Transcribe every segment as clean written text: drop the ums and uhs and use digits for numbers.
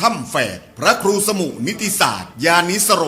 ถ้ำแฝดพระครูสมุนิติศาสตร์ยานิสโร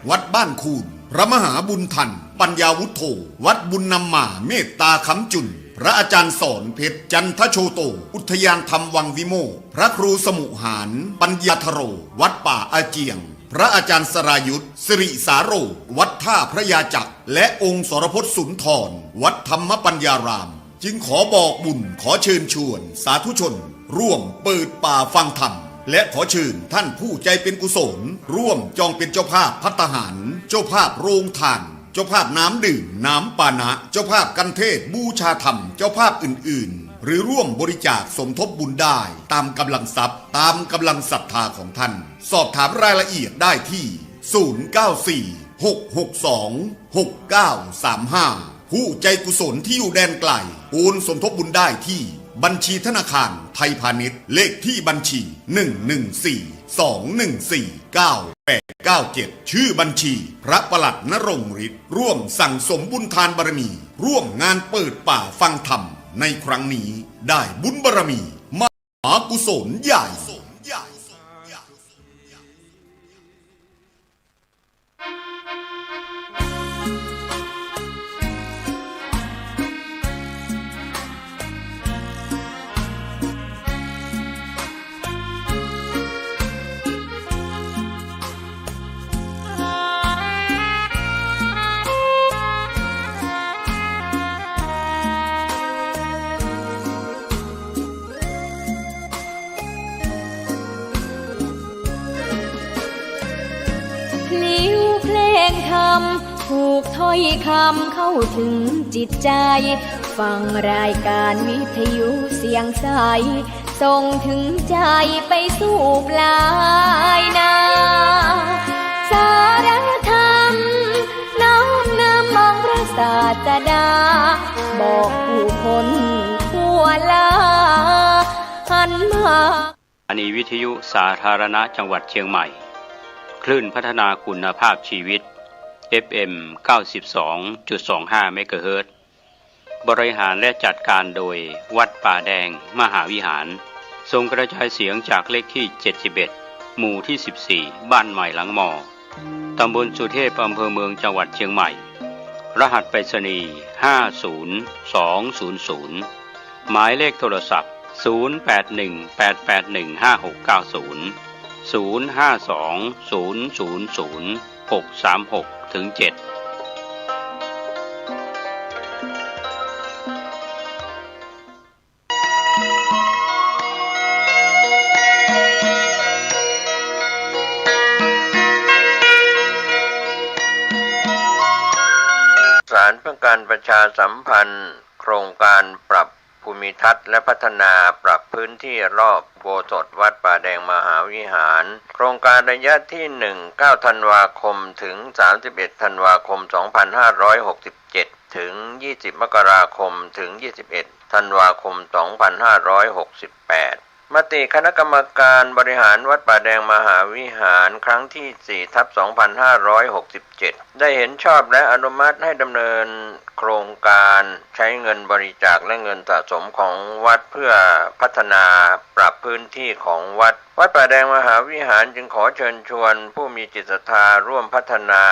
วัดบ้านคูนพระมหาบุญทันปัญญาวุฒโธวัดบุญนำมาเมตตาคำจุนพระอาจารย์สอนเพชรจันทโชโตอุทยานธรรมวังวิโมกข์พระครูสมุหารปัญญาธโรวัดป่าอาเจียงพระอาจารย์สรายุทธสิริสาโรวัดท่าพระยาจักรและองค์สรพจน์สุนทรวัดธรรมปัญญารามจึงขอบอกบุญขอเชิญชวนสาธุชนร่วมเปิดป่าฟังธรรมและขอเชิญท่านผู้ใจเป็นกุศลร่วมจองเป็นเจ้าภาพภัตตาหารเจ้าภาพโรงทานเจ้าภาพน้ำดื่มน้ำปานะเจ้าภาพกันเทศบูชาธรรมเจ้าภาพอื่นๆหรือร่วมบริจาคสมทบบุญได้ตามกำลังทรัพย์ตามกำลังศรัทธาของท่านสอบถามรายละเอียดได้ที่0946926935ผู้ใจกุศลที่อยู่แดนไกลโอนสมทบบุญได้ที่บัญชีธนาคารไทยพาณิชย์เลขที่บัญชี11421499897ชื่อบัญชีพระประหลัดณรงค์ฤทธิ์ร่วมสั่งสมบุญทานบารมีร่วมงานเปิดป่าฟังธรรมในครั้งนี้ได้บุญบารมีมหากุศลใหญ่ถูกถ้อยคำเข้าถึงจิตใจฟังรายการวิทยุเสียงใสส่งถึงใจไปสู่ปลายนาสารธรรมน้อมนำมองพระศาสดาบอกผู้คนทั่วลาหันมาสถานีวิทยุสาธารณะจังหวัดเชียงใหม่คลื่นพัฒนาคุณภาพชีวิตFM 92.25 เมกะเฮิรตซ์บริหารและจัดการโดยวัดป่าแดงมหาวิหารส่งกระจายเสียงจากเลขที่71หมู่ที่14บ้านใหม่หลังมอตำบลสุเทพอำเภอเมืองจังหวัดเชียงใหม่รหัสไปรษณีย์50200หมายเลขโทรศัพท์08188185900520000636-7ศาลเพื่อการประชาสัมพันธ์โครงการปรับภูมิทัศน์และพัฒนาปรับพื้นที่รอบอุโบสถวัดป่าแดงมหาวิหารโครงการระยะที่9ธันวาคมถึง31ธันวาคม2567ถึง20มกราคมถึง21ธันวาคม2568มติคณะกรรมการบริหารวัดป่าแดงมหาวิหารครั้งที่4/2567ได้เห็นชอบและอนุมัติให้ดำเนินโครงการใช้เงินบริจาคและเงินสะสมของวัดเพื่อพัฒนาปรับพื้นที่ของวัดป่าแดงมหาวิหารจึงขอเชิญชวนผู้มีจิตศรัทธาร่วมพัฒนา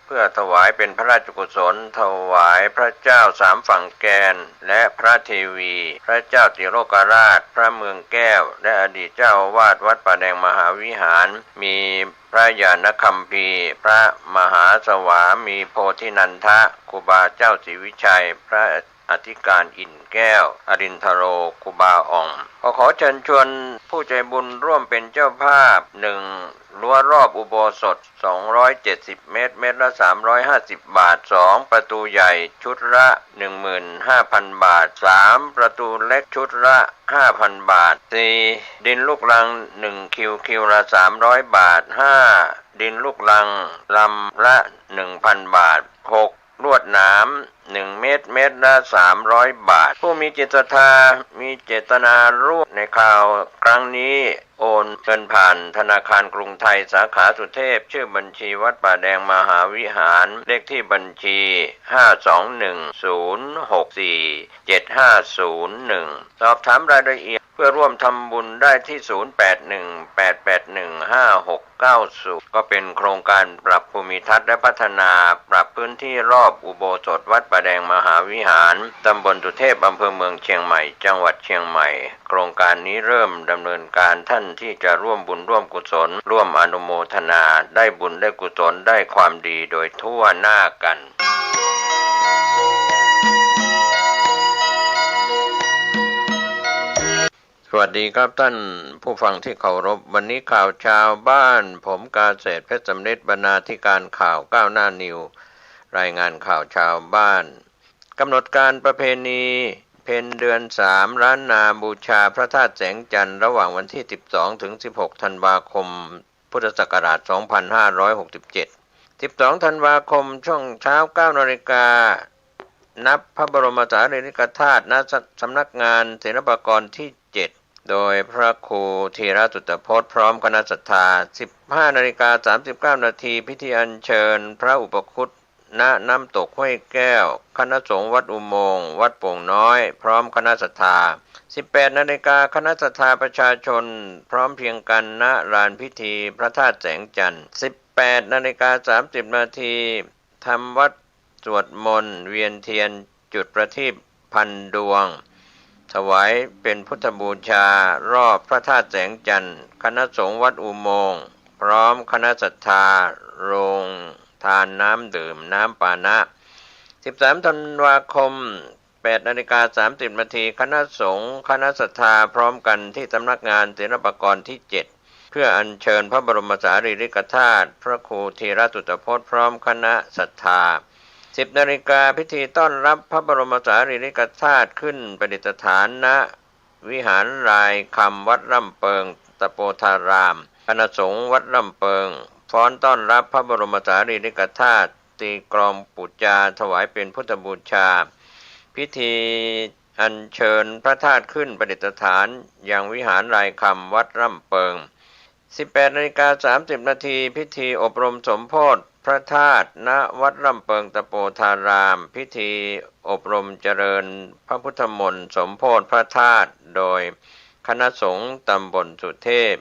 เพื่อถวายเป็นพระราชกุศลถวายพระเจ้าสามฝั่งแกนและพระเทวีพระเจ้าติโลกราชพระเมืองแก้วและอดีตเจ้าอาวาสวัดป่าแดงมหาวิหารมีพระญาณคัมภีร์พระมหาสวามีโพธินันทะครูบาเจ้าศรีวิชัยพระอธิการอิ่นแก้วอรินทโรครูบาอ่องขอเชิญชวนผู้ใจบุญร่วมเป็นเจ้าภาพ1รั้วรอบอุโบสถ270เมตรเมตรละ350บาท2ประตูใหญ่ชุดละ 15,000 บาท3ประตูเล็กชุดละ 5,000 บาท4ดินลูกรัง1คิวละ300บาท5ดินลูกรังลำละ 1,000 บาท6ลวดหนาม1เมตรละ300บาทผู้มีจิตศรัทธามีเจตนาร่วมในข่าวครั้งนี้โอนเงินผ่านธนาคารกรุงไทยสาขาสุเทพชื่อบัญชีวัดป่าแดงมหาวิหารเลขที่บัญชี521064750สอบถามรายละเอียดเพื่อร่วมทำบุญได้ที่0818815555 2560ก็เป็นโครงการปรับภูมิทัศน์และพัฒนาปรับพื้นที่รอบอุโบสถวัดป่าแดงมหาวิหารตำบลสุเทพอำเภอเมืองเชียงใหม่จังหวัดเชียงใหม่โครงการนี้เริ่มดำเนินการท่านที่จะร่วมบุญร่วมกุศลร่วมอนุโมทนาได้บุญได้กุศลได้ความดีโดยทั่วหน้ากันสวัสดีครับท่านผู้ฟังที่เคารพวันนี้ข่าวชาวบ้านผมกาเศษเพชรสำเร็จบรรณาธิการข่าวก้าวหน้านิวรายงานข่าวชาวบ้านกำหนดการประเพณีเพ็ญเดือน3ล้านนาบูชาพระธาตุแสงจันทร์ระหว่างวันที่12ถึง16ธันวาคมพุทธศักราช2567 12ธันวาคมช่วงเช้า 9 นาฬิกานับพระบรมสารีริกธาตุณสำนักงานศิลปากรที่7โดยพระครูธีรสุตพจน์พร้อมคณะศรัทธา 15:39 นาทีพิธีอัญเชิญพระอุปคุตณน้ำตกห้วยแก้วคณะสงฆ์วัดอุโมงค์วัดโป่งน้อยพร้อมคณะศรัทธา 18 นาฬิกาคณะศรัทธาประชาชนพร้อมเพรียงกันณลานพิธีพระธาตุแสงจันทร์ 18:30 นาทีทำวัดสวดมนต์เวียนเทียนจุดประทีปพันดวงถวายเป็นพุทธบูชารอบพระธาตุแสงจันทร์คณะสงฆ์วัดอุโมงค์พร้อมคณะศรัทธาโรงทานน้ำดื่มน้ำปานะ 13 ธันวาคม 8:30 นาทีคณะสงฆ์คณะศรัทธาพร้อมกันที่สำนักงานศิลปากรที่7เพื่ออัญเชิญพระบรมสารีริกธาตุพระครูธีรสุตพจน์พร้อมคณะศรัทธา10 นาฬิกาพิธีต้อนรับพระบรมสารีริกธาตุขึ้นประดิษฐานณวิหารรายคำวัดร่ำเปิงตะโปธารามคณะสงฆ์วัดร่ำเปิงฟ้อนต้อนรับพระบรมสารีริกธาตุตีกลองปุจจาถวายเป็นพุทธบูชาพิธีอัญเชิญพระธาตุขึ้นประดิษฐานยังวิหารรายคำวัดร่ำเปิง 18:30 นาทีพิธีอบรมสมโภชพระธาตุณวัดร่ำเปิงตะโปธารามพิธีอบรมเจริญพระพุทธมนต์สมโภชพระธาตุโดยคณะสงฆ์ตำบลสุเทพ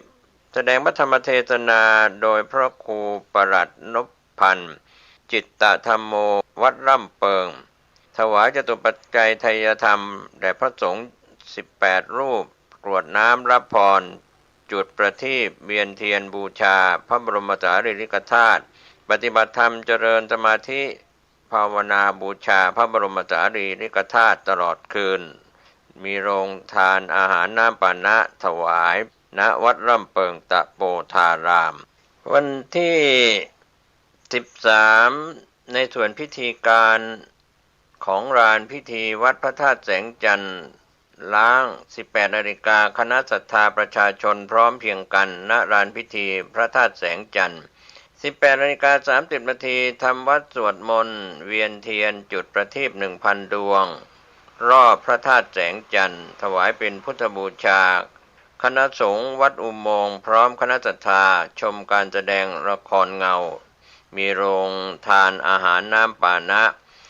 แสดงพระธรรมเทศนาโดยพระครูปรัตน์นพพันธ์จิตตธรรมโมวัดร่ำเปิงถวายจตุปัจจัยไทยธรรมแด่พระสงฆ์18 รูปกรวดน้ำรับพรจุดประทีปเวียนเทียนบูชาพระบรมสารีริกธาตุปฏิบัติธรรมเจริญสมาธิภาวนาบูชาพระบรมสารีริกธาตุตลอดคืนมีโรงทานอาหารน้ำปานะถวายณวัดร่ำเปิงตะโปธารามวันที่13ในส่วนพิธีการของลานพิธีวัดพระธาตุแสงจันทร์ล้าง 18 นาฬิกาคณะศรัทธาประชาชนพร้อมเพรียงกันณลานพิธีพระธาตุแสงจันทร์18:30 นาทีทำวัดสวดมนต์เวียนเทียนจุดประทีป 1,000 ดวงรอบพระธาตุแสงจันทร์ถวายเป็นพุทธบูชาคณะสงฆ์วัดอุโมงค์พร้อมคณะศรัทธาชมการแสดงละครเงามีโรงทานอาหารน้ำปานะ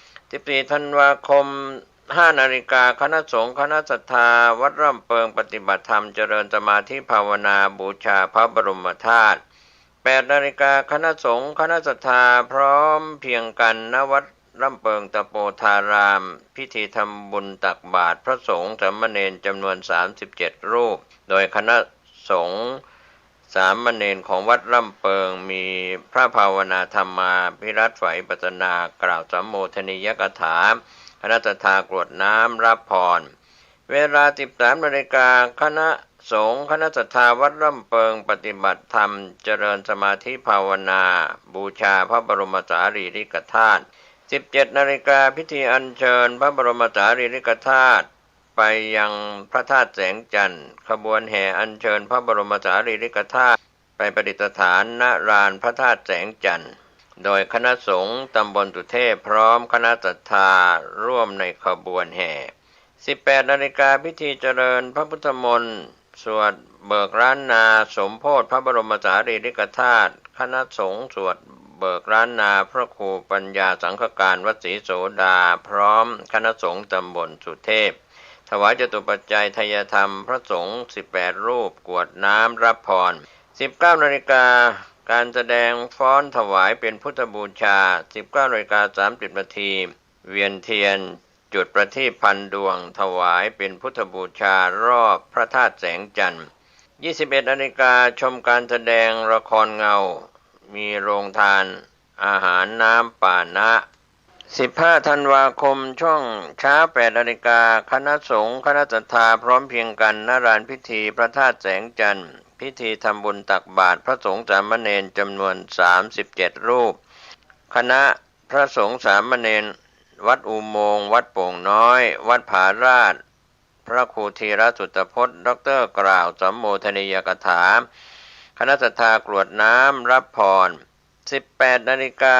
14 ธันวาคม 5 นาฬิกาคณะสงฆ์คณะศรัทธาวัดร่ำเปิงปฏิบัติธรรมเจริญสมาธิภาวนาบูชาพระบรมธาตุ8 นาฬิกาคณะสงฆ์คณะศรัทธาพร้อมเพรียงกันณวัดร่ำเปิงตะโปธารามพิธีทำบุญตักบาตรพระสงฆ์สามเณรจำนวน37 รูปโดยคณะสงฆ์สามเณรของวัดร่ำเปิงมีพระภาวนาธรรมาภิรัตน์ไฝปัสนากล่าวสัมโมทนียกถาคณะศรัทธากรวดน้ำรับพรเวลา 13 นาฬิกาคณะสงฆ์คณะศรัทธาวัดร่ำเปิงปฏิบัติธรรมเจริญสมาธิภาวนาบูชาพระบรมสารีริกธาตุ 17 นาฬิกาพิธีอัญเชิญพระบรมสารีริกธาตุไปยังพระธาตุแสงจันทร์ขบวนแห่อัญเชิญพระบรมสารีริกธาตุไปประดิษฐานณลานพระธาตุแสงจันทร์โดยคณะสงฆ์ตำบลสุเทพพร้อมคณะศรัทธาร่วมในขบวนแห่ 18 นาฬิกาพิธีเจริญพระพุทธมนต์สวดเบิกล้านนาสมโภชพระบรมสารีริกธาตุคณะสงฆ์สวดเบิกล้านนาพระครูปัญญาสังฆการวัดศรีโสดาพร้อมคณะสงฆ์ตำบลสุเทพถวายจตุปัจจัยไทยธรรมพระสงฆ์18 รูปกรวดน้ำรับพร 19 นาฬิกาการแสดงฟ้อนถวายเป็นพุทธบูชา 19:30 นาทีเวียนเทียนจุดประทีปพันดวงถวายเป็นพุทธบูชารอบพระธาตุแสงจันทร์ 21 นาฬิกาชมการแสดงละครเงามีโรงทานอาหารน้ำป่านะ 15 ธันวาคมช่วงเช้า 8 นาฬิกาคณะสงฆ์คณะศรัทธาพร้อมเพรียงกันณลานพิธีพระธาตุแสงจันทร์พิธีทำบุญตักบาตรพระสงฆ์สามเณรจำนวน 37 รูปคณะพระสงฆ์สามเณรวัดอุโมงค์วัดโป่งน้อยวัดผาราชพระครูธีรสุตตพจน์ดร.กล่าวสัมโมทนียกถาคณะศรัทธากรวดน้ำรับพร 18 นาฬิกา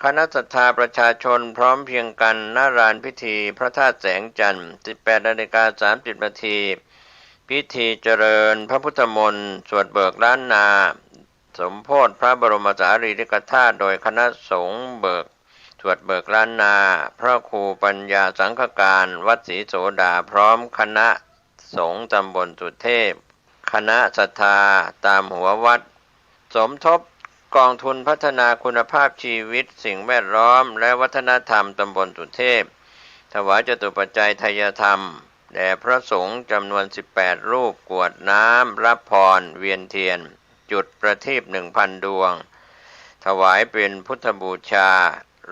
คณะศรัทธาประชาชนพร้อมเพรียงกันณลานพิธีพระธาตุแสงจันทร์ 18 นาฬิกา 30 นาทีพิธีเจริญพระพุทธมนต์สวดเบิกล้านนาสมโภชพระบรมสารีริกธาตุโดยคณะสงฆ์สวดเบิกล้านนาพระครูปัญญาสังฆการวัดศรีโสดาพร้อมคณะสงฆ์ตำบลสุเทพคณะศรัทธาตามหัววัดสมทบกองทุนพัฒนาคุณภาพชีวิตสิ่งแวดล้อมและวัฒนธรรมตำบลสุเทพถวายจตุปัจจัยไทยธรรมแด่พระสงฆ์จำนวน 18 รูปกรวดน้ำรับพรเวียนเทียนจุดประทีป 1,000 ดวงถวายเป็นพุทธบูชา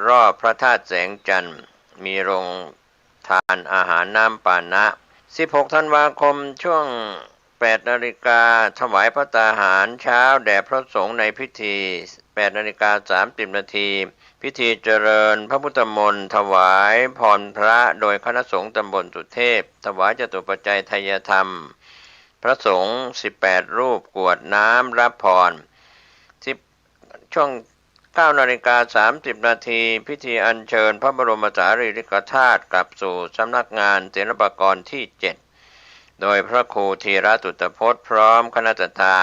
รอบพระธาตุแสงจันทร์มีโรงทานอาหารน้ำป่านะ 16 ธันวาคมช่วง 8 นาฬิกาถวายพระตาหารเช้าแด่พระสงฆ์ในพิธี 8 นาฬิกา 30 นาทีพิธีเจริญพระพุทธมนต์ถวายพรพระโดยคณะสงฆ์ตำบลสุเทพถวายจตุปัจจัยไทยธรรมพระสงฆ์ 18 รูปกรวดน้ำรับพรช่วง 9 นาฬิกา 30 นาทีพิธีอัญเชิญพระบรมสารีริกธาตุกลับสู่สำนักงานศิลปากรที่ 7 โดยพระครูธีรสุตตพจน์พร้อมคณะศรัทธา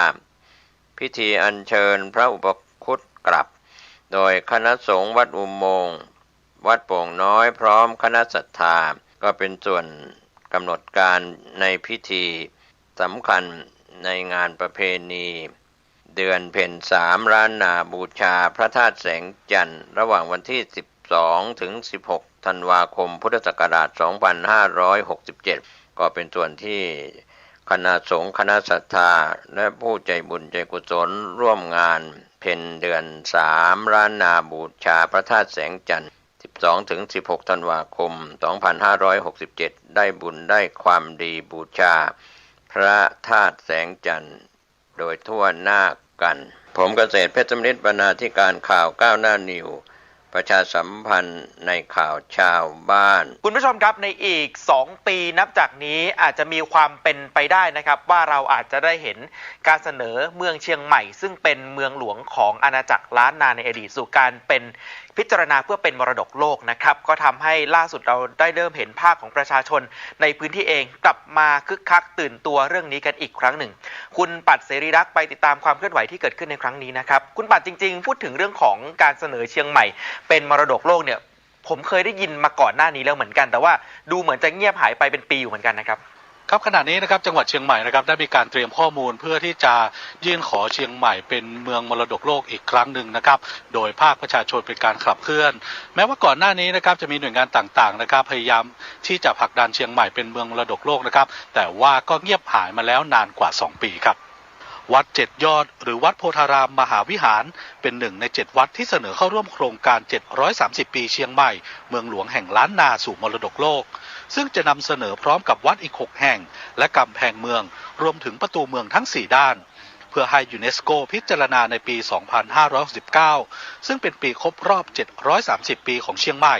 พิธีอัญเชิญพระอุปคุตกลับโดยคณะสงฆ์วัดอุโมงค์วัดโป่งน้อยพร้อมคณะศรัทธาก็เป็นส่วนกำหนดการในพิธีสำคัญในงานประเพณีเดือนเพ็ญ3ล้านนาบูชาพระธาตุแสงจันทร์ระหว่างวันที่ 12 ถึง 16 ธันวาคมพุทธศักราช 2567 ก็เป็นส่วนที่คณะสงฆ์คณะศรัทธาและผู้ใจบุญใจกุศลร่วมงานเพ็ญเดือน3ล้านนาบูชาพระธาตุแสงจันทร์ 12 ถึง 16 ธันวาคม 2567 ได้บุญได้ความดีบูชาพระธาตุแสงจันทร์โดยทั่วหน้ากันผมเกษตรเพชรสำริดบรรณาธิการข่าวก้าวหน้านิวประชาสัมพันธ์ในข่าวชาวบ้านคุณผู้ชมครับในอีก2 ปีนับจากนี้อาจจะมีความเป็นไปได้นะครับว่าเราอาจจะได้เห็นการเสนอเมืองเชียงใหม่ซึ่งเป็นเมืองหลวงของอาณาจักรล้านนาในอดีตสู่การเป็นพิจารณาเพื่อเป็นมรดกโลกนะครับก็ทำให้ล่าสุดเราได้เริ่มเห็นภาพของประชาชนในพื้นที่เองกลับมาคึกคักตื่นตัวเรื่องนี้กันอีกครั้งหนึ่งคุณปัดเสรีรักษ์ไปติดตามความเคลื่อนไหวที่เกิดขึ้นในครั้งนี้นะครับคุณปัดจริงๆพูดถึงเรื่องของการเสนอเชียงใหม่เป็นมรดกโลกเนี่ยผมเคยได้ยินมาก่อนหน้านี้แล้วเหมือนกันแต่ว่าดูเหมือนจะเงียบหายไปเป็นปีอยู่เหมือนกันนะครับครับขณะนี้นะครับจังหวัดเชียงใหม่นะครับได้มีการเตรียมข้อมูลเพื่อที่จะยื่นขอเชียงใหม่เป็นเมืองมรดกโลกอีกครั้งหนึ่งนะครับโดยภาคประชาชนเป็นการขับเคลื่อนแม้ว่าก่อนหน้านี้นะครับจะมีหน่วยงานต่างๆนะครับพยายามที่จะผลักดันเชียงใหม่เป็นเมืองมรดกโลกนะครับแต่ว่าก็เงียบหายมาแล้วนานกว่า2 ปีครับวัด7 ยอดหรือวัดโพธารามมหาวิหารเป็นหนึ่งใน7 วัดที่เสนอเข้าร่วมโครงการ730 ปีเชียงใหม่เมืองหลวงแห่งล้านนาสู่มรดกโลกซึ่งจะนำเสนอพร้อมกับวัดอีก6 แห่งและกำแพงเมืองรวมถึงประตูเมืองทั้ง4 ด้านเพื่อให้ยูเนสโกพิจารณาในปี 2569 ซึ่งเป็นปีครบรอบ730 ปีของเชียงใหม่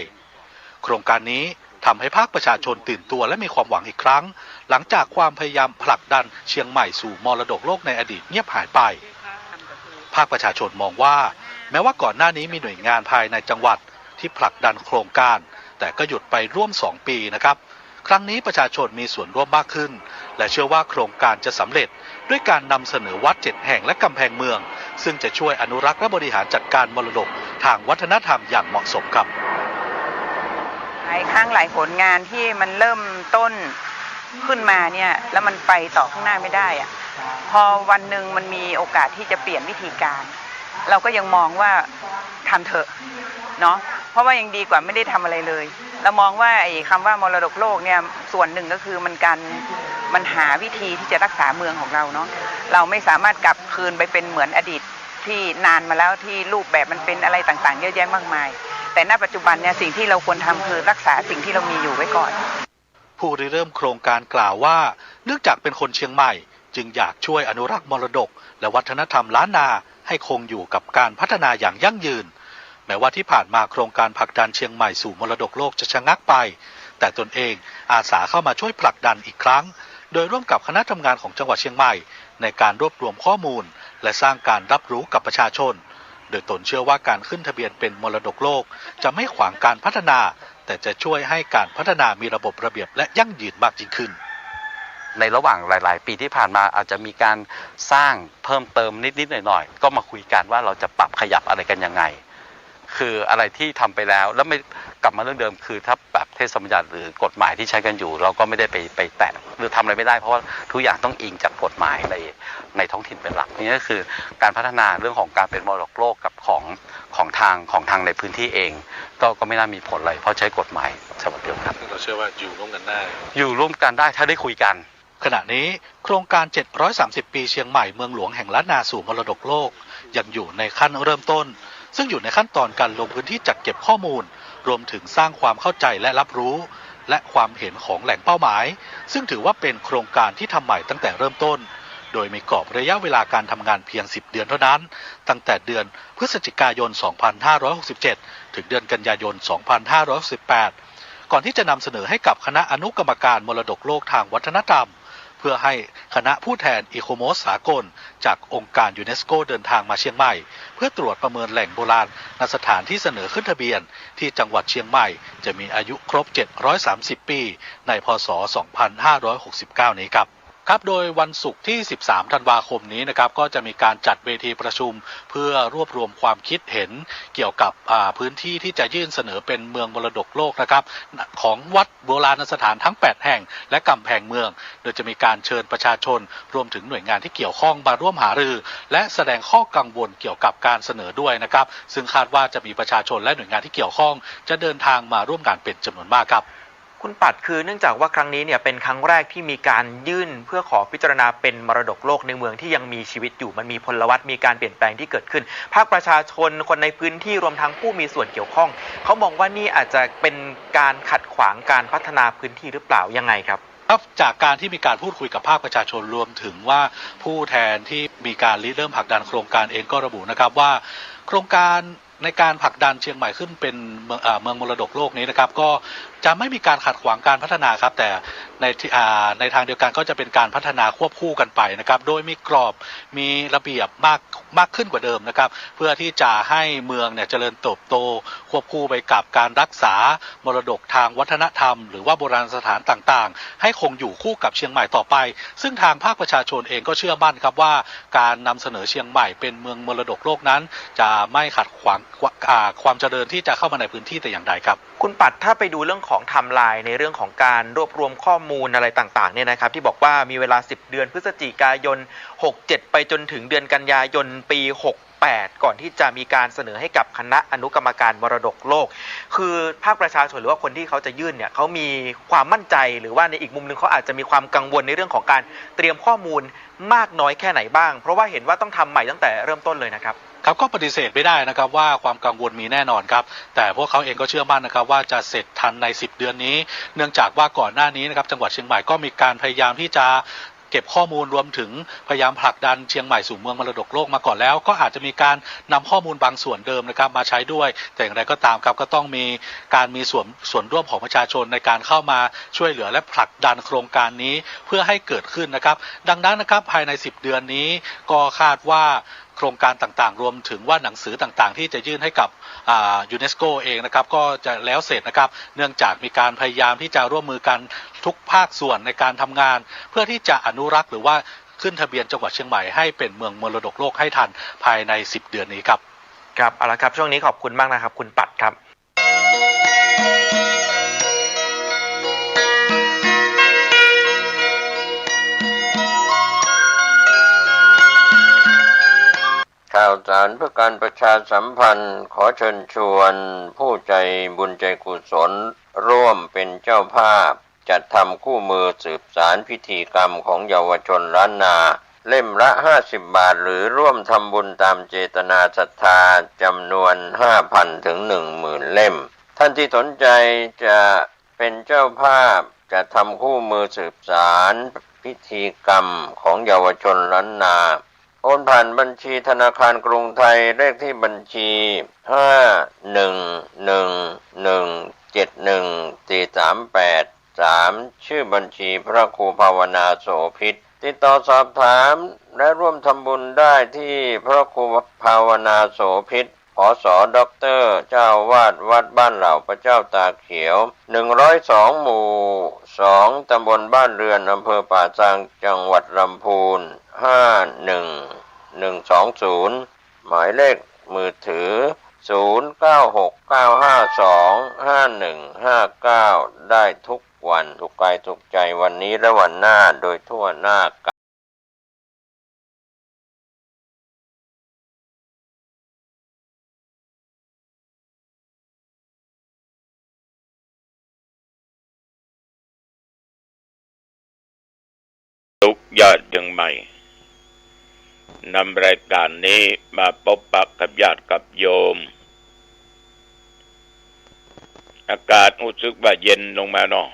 โครงการนี้ทำให้ภาคประชาชนตื่นตัวและมีความหวังอีกครั้งหลังจากความพยายามผลักดันเชียงใหม่สู่มรดกโลกในอดีตเงียบหายไปภาคประชาชนมองว่าแม้ว่าก่อนหน้านี้มีหน่วยงานภายในจังหวัดที่ผลักดันโครงการแต่ก็หยุดไปร่วม2 ปีนะครับครั้งนี้ประชาชนมีส่วนร่วมมากขึ้นและเชื่อว่าโครงการจะสำเร็จด้วยการนำเสนอวัด7 แห่งและกำแพงเมืองซึ่งจะช่วยอนุรักษ์และบริหารจัดการมรดกทางวัฒนธรรมอย่างเหมาะสมครับหลายครั้งหลายผลงานที่มันเริ่มต้นขึ้นมาเนี่ยแล้วมันไปต่อข้างหน้าไม่ได้อะ พอวันหนึ่งมันมีโอกาสที่จะเปลี่ยนวิธีการ เราก็ยังมองว่าทำเถอะเนาะเพราะว่ายังดีกว่าไม่ได้ทำอะไรเลยเรามองว่าไอ้คำว่ามรดกโลกเนี่ยส่วนหนึ่งก็คือมันหาวิธีที่จะรักษาเมืองของเราเนาะเราไม่สามารถกลับคืนไปเป็นเหมือนอดีตที่นานมาแล้วที่รูปแบบมันเป็นอะไรต่างๆเยอะแยะมากมายแต่ณปัจจุบันเนี่ยสิ่งที่เราควรทำคือรักษาสิ่งที่เรามีอยู่ไว้ก่อนผู้ริเริ่มโครงการกล่าวว่าเนื่องจากเป็นคนเชียงใหม่จึงอยากช่วยอนุรักษ์มรดกและวัฒนธรรมล้านนาให้คงอยู่กับการพัฒนาอย่างยั่งยืนแม้ว่าที่ผ่านมาโครงการผลักดันเชียงใหม่สู่มรดกโลกจะชะงักไปแต่ตนเองอาสาเข้ามาช่วยผลักดันอีกครั้งโดยร่วมกับคณะทำงานของจังหวัดเชียงใหม่ในการรวบรวมข้อมูลและสร้างการรับรู้กับประชาชนโดยตนเชื่อว่าการขึ้นทะเบียนเป็นมรดกโลกจะไม่ขวางการพัฒนาแต่จะช่วยให้การพัฒนามีระบบระเบียบและยั่งยืนมากยิ่งขึ้นในระหว่างหลายๆปีที่ผ่านมาอาจจะมีการสร้างเพิ่มเติมนิดๆหน่อยๆก็มาคุยกันว่าเราจะปรับขยับอะไรกันยังไงคืออะไรที่ทำไปแล้วไม่กลับมาเรื่องเดิมคือถ้าแบบเทศบัญญัติหรือกฎหมายที่ใช้กันอยู่เราก็ไม่ได้ไปแตะหรือทำอะไรไม่ได้เพราะว่าทุกอย่างต้องอิงจากกฎหมายในท้องถิ่นเป็นหลักนี่ก็คือการพัฒนาเรื่องของการเป็นมรดกโลกกับของทางในพื้นที่เองก็ไม่น่ามีผลอะไรเพราะใช้กฎหมายฉบับเดียวกันเราเชื่อว่าอยู่ร่วมกันได้ถ้าได้คุยกันขณะนี้โครงการ730ปีเชียงใหม่เมืองหลวงแห่งล้านนาสู่มรดกโลกยังอยู่ในขั้นเริ่มต้นซึ่งอยู่ในขั้นตอนการลงพื้นที่จัดเก็บข้อมูลรวมถึงสร้างความเข้าใจและรับรู้และความเห็นของแหล่งเป้าหมายซึ่งถือว่าเป็นโครงการที่ทำใหม่ตั้งแต่เริ่มต้นโดยมีกรอบระยะเวลาการทำงานเพียง10 เดือนเท่านั้นตั้งแต่เดือนพฤศจิกายน 2567 ถึงเดือนกันยายน 2568 ก่อนที่จะนำเสนอให้กับคณะอนุกรรมการมรดกโลกทางวัฒนธรรมเพื่อให้คณะผู้แทนอีโคโมสสากลจากองค์การยูเนสโกเดินทางมาเชียงใหม่เพื่อตรวจประเมินแหล่งโบราณสถานที่เสนอขึ้นทะเบียนที่จังหวัดเชียงใหม่จะมีอายุครบ730 ปีในพ.ศ. 2569 นี้ครับโดยวันศุกร์ที่13ธันวาคมนี้นะครับก็จะมีการจัดเวทีประชุมเพื่อรวบรวมความคิดเห็นเกี่ยวกับพื้นที่ที่จะยื่นเสนอเป็นเมืองมรดกโลกนะครับของวัดโบราณสถานทั้ง8แห่งและกำแพงเมืองโดยจะมีการเชิญประชาชนรวมถึงหน่วยงานที่เกี่ยวข้องมาร่วมหารือและแสดงข้อกังวลเกี่ยวกับการเสนอด้วยนะครับซึ่งคาดว่าจะมีประชาชนและหน่วยงานที่เกี่ยวข้องจะเดินทางมาร่วมงานเป็นจำนวนมากครับคุณปัดคือเนื่องจากว่าครั้งนี้เนี่ยเป็นครั้งแรกที่มีการยื่นเพื่อขอพิจารณาเป็นมรดกโลกในเมืองที่ยังมีชีวิตอยู่มันมีพลวัตมีการเปลี่ยนแปลงที่เกิดขึ้นภาคประชาชนคนในพื้นที่รวมทั้งผู้มีส่วนเกี่ยวข้องเขามองว่านี่อาจจะเป็นการขัดขวางการพัฒนาพื้นที่หรือเปล่ายังไงครับจากการที่มีการพูดคุยกับภาคประชาชนรวมถึงว่าผู้แทนที่มีการริเริ่มผลักดันโครงการเองก็ระบุนะครับว่าโครงการในการผลักดันเชียงใหม่ขึ้นเป็นเมืองมรดกโลกนี้นะครับก็จะไม่มีการขัดขวางการพัฒนาครับแต่ในทางเดียวกันก็จะเป็นการพัฒนาควบคู่กันไปนะครับโดยมีกรอบมีระเบียบมากขึ้นกว่าเดิมนะครับเพื่อที่จะให้เมืองเนี่ยเจริญเติบโตควบคู่ไปกับการรักษามรดกทางวัฒนธรรมหรือว่าโบราณสถานต่างๆให้คงอยู่คู่กับเชียงใหม่ต่อไปซึ่งทางภาคประชาชนเองก็เชื่อมั่นครับว่าการนำเสนอเชียงใหม่เป็นเมืองมรดกโลกนั้นจะไม่ขัดขวางความเจริญที่จะเข้ามาในพื้นที่แต่อย่างใดครับคุณปัดถ้าไปดูเรื่องของไทม์ไลน์ในเรื่องของการรวบรวมข้อมูลอะไรต่างๆเนี่ยนะครับที่บอกว่ามีเวลา10 เดือนพฤศจิกายน 67 ไปจนถึงเดือนกันยายนปี 68 ก่อนที่จะมีการเสนอให้กับคณะอนุกรรมการมรดกโลกคือภาคประชาชนหรือว่าคนที่เขาจะยื่นเนี่ยเขามีความมั่นใจหรือว่าในอีกมุมนึงเขาอาจจะมีความกังวลในเรื่องของการเตรียมข้อมูลมากน้อยแค่ไหนบ้างเพราะว่าเห็นว่าต้องทำใหม่ตั้งแต่เริ่มต้นเลยนะครับก็ปฏิเสธไม่ได้นะครับว่าความกังวลมีแน่นอนครับแต่พวกเขาเองก็เชื่อมั่นนะครับว่าจะเสร็จทันใน10 เดือนนี้เนื่องจากว่าก่อนหน้านี้นะครับจังหวัดเชียงใหม่ก็มีการพยายามที่จะเก็บข้อมูลรวมถึงพยายามผลักดันเชียงใหม่สู่เมืองมรดกโลกมาก่อนแล้วก็อาจจะมีการนำข้อมูลบางส่วนเดิมนะครับมาใช้ด้วยแต่อย่างไรก็ตามครับก็ต้องมีการมีส่วนร่วมของประชาชนในการเข้ามาช่วยเหลือและผลักดันโครงการนี้เพื่อให้เกิดขึ้นนะครับดังนั้นนะครับภายใน10 เดือนนี้ก็คาดว่าโครงการต่างๆรวมถึงว่าหนังสือต่างๆที่จะยื่นให้กับยูเนสโกเองนะครับก็จะแล้วเสร็จนะครับเนื่องจากมีการพยายามที่จะร่วมมือกันทุกภาคส่วนในการทำงานเพื่อที่จะอนุรักษ์หรือว่าขึ้นทะเบียนจังหวัดเชียงใหม่ให้เป็นเมืองมรดกโลกให้ทันภายใน10 เดือนนี้ครับเอาละครับช่วงนี้ขอบคุณมากนะครับคุณปัดครับ ข่าวสารเพื่อการประชาสัมพันธ์ขอเชิญชวนผู้ใจบุญใจกุศลร่วมเป็นเจ้าภาพจัดทำคู่มือสืบสารพิธีกรรมของเยาวชนล้านนาเล่มละ50 บาทหรือร่วมทำบุญตามเจตนาศรัทธาจำนวน 5,000 ถึง 10,000 เล่มท่านที่สนใจจะเป็นเจ้าภาพจะทำคู่มือสืบสารพิธีกรรมของเยาวชนล้านนาโอนผ่านบัญชีธนาคารกรุงไทยเลขที่บัญชี 511171438 ชื่อบัญชีพระครูภาวนาโสภิตติดต่อสอบถามและร่วมทำบุญได้ที่พระครูภาวนาโสภิตผส.ด็อกเตอร์เจ้าวาดวัดบ้านเหล่าพระเจ้าตาเขียว102 หมู่ 2 ตำบลบ้านเรือนอำเภอป่าซางจังหวัดลำพูน51120หมายเลขมือถือ0969525159ได้ทุกวันทุกกายทุกใจวันนี้และวันหน้าโดยทั่วหน้ากันทุกญาติยังใหม่นำรายการนี้มาพบปะกับญาติกับโยมอากาศรู้สึกว่าเย็นลงมาเนาะ